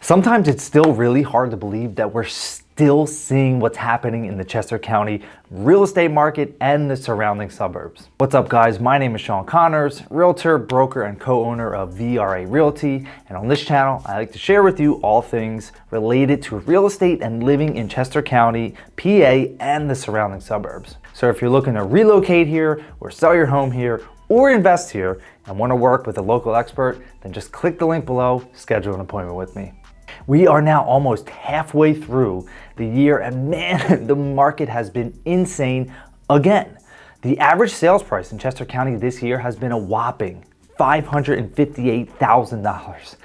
Sometimes it's still really hard to believe that we're still seeing what's happening in the Chester County real estate market and the surrounding suburbs. What's up, guys? My name is Shawn Connors, realtor, broker, and co-owner of VRA Realty. And on this channel, I like to share with you all things related to real estate and living in Chester County, PA, and the surrounding suburbs. So if you're looking to relocate here or sell your home here or invest here and want to work with a local expert, then just click the link below, schedule an appointment with me. We are now almost halfway through the year, and man, the market has been insane again. The average sales price in Chester County this year has been a whopping $558,000.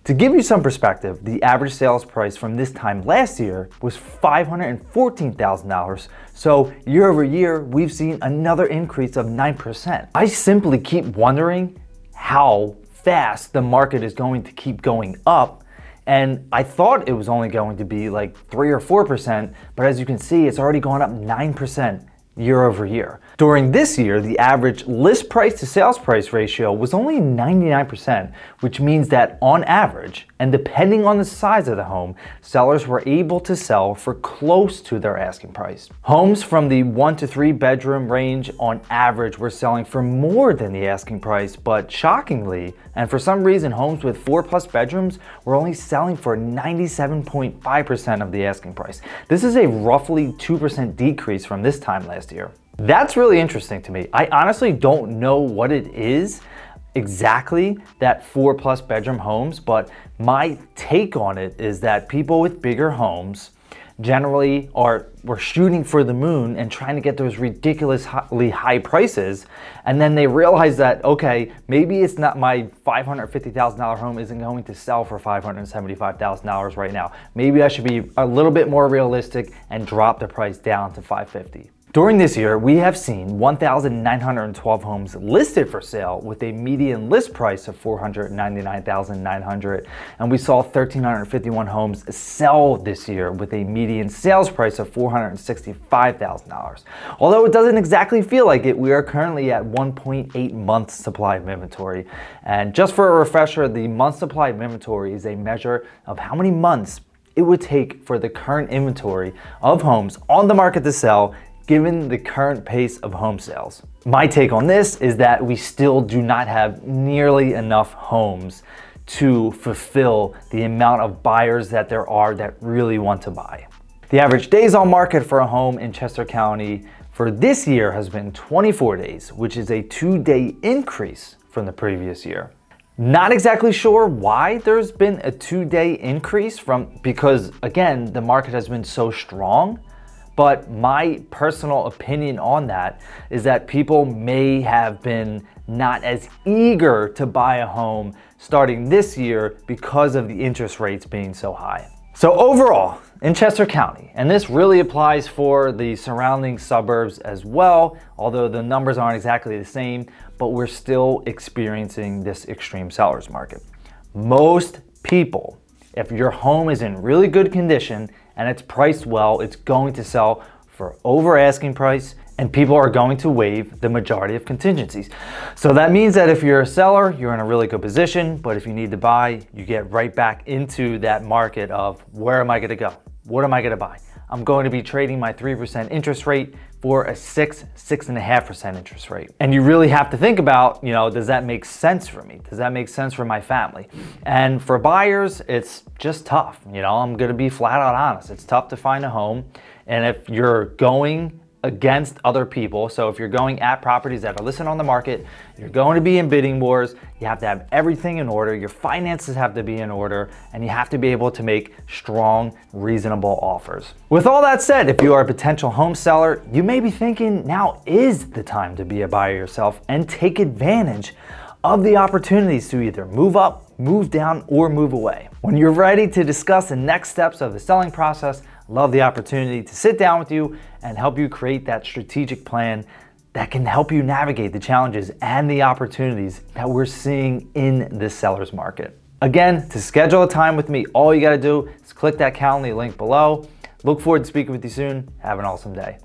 To give you some perspective, the average sales price from this time last year was $514,000. So year over year, we've seen another increase of 9%. I simply keep wondering how fast the market is going to keep going up. And I thought it was only going to be like 3 or 4%, but as you can see, it's already gone up 9% year over year. During this year, the average list price to sales price ratio was only 99%, which means that on average, and depending on the size of the home, sellers were able to sell for close to their asking price. Homes from the 1 to 3 bedroom range on average were selling for more than the asking price, but shockingly, and for some reason, homes with 4+ bedrooms were only selling for 97.5% of the asking price. This is a roughly 2% decrease from this time last year. That's really interesting to me. I honestly don't know what it is exactly that 4+ bedroom homes, but my take on it is that people with bigger homes generally were shooting for the moon and trying to get those ridiculously high prices, and then they realize that, okay, maybe it's not, my $550,000 home isn't going to sell for $575,000 right now. Maybe I should be a little bit more realistic and drop the price down to $550,000. During this year, we have seen 1,912 homes listed for sale with a median list price of $499,900, and we saw 1,351 homes sell this year with a median sales price of $465,000. Although it doesn't exactly feel like it, we are currently at 1.8 months supply of inventory. And just for a refresher, the month supply of inventory is a measure of how many months it would take for the current inventory of homes on the market to sell, given the current pace of home sales. My take on this is that we still do not have nearly enough homes to fulfill the amount of buyers that there are that really want to buy. The average days on market for a home in Chester County for this year has been 24 days, which is a 2-day increase from the previous year. Not exactly sure why there's been a 2-day increase because again, the market has been so strong. But my personal opinion on that is that people may have been not as eager to buy a home starting this year because of the interest rates being so high. So overall, in Chester County, and this really applies for the surrounding suburbs as well, although the numbers aren't exactly the same, but we're still experiencing this extreme seller's market. Most people, if your home is in really good condition and it's priced well, it's going to sell for over asking price, and people are going to waive the majority of contingencies. So that means that if you're a seller, you're in a really good position, but if you need to buy, you get right back into that market of where am I gonna go? What am I gonna buy? I'm going to be trading my 3% interest rate for a 6.5% interest rate. And you really have to think about, does that make sense for me? Does that make sense for my family? And for buyers, it's just tough. I'm gonna be flat out honest. It's tough to find a home. And if you're going against other people, so if you're going at properties that are listed on the market, you're going to be in bidding wars, you have to have everything in order, your finances have to be in order, and you have to be able to make strong, reasonable offers. With all that said, if you are a potential home seller, you may be thinking now is the time to be a buyer yourself and take advantage of the opportunities to either move up, move down, or move away. When you're ready to discuss the next steps of the selling process, love the opportunity to sit down with you and help you create that strategic plan that can help you navigate the challenges and the opportunities that we're seeing in this seller's market. Again, to schedule a time with me, all you gotta do is click that Calendly link below. Look forward to speaking with you soon. Have an awesome day.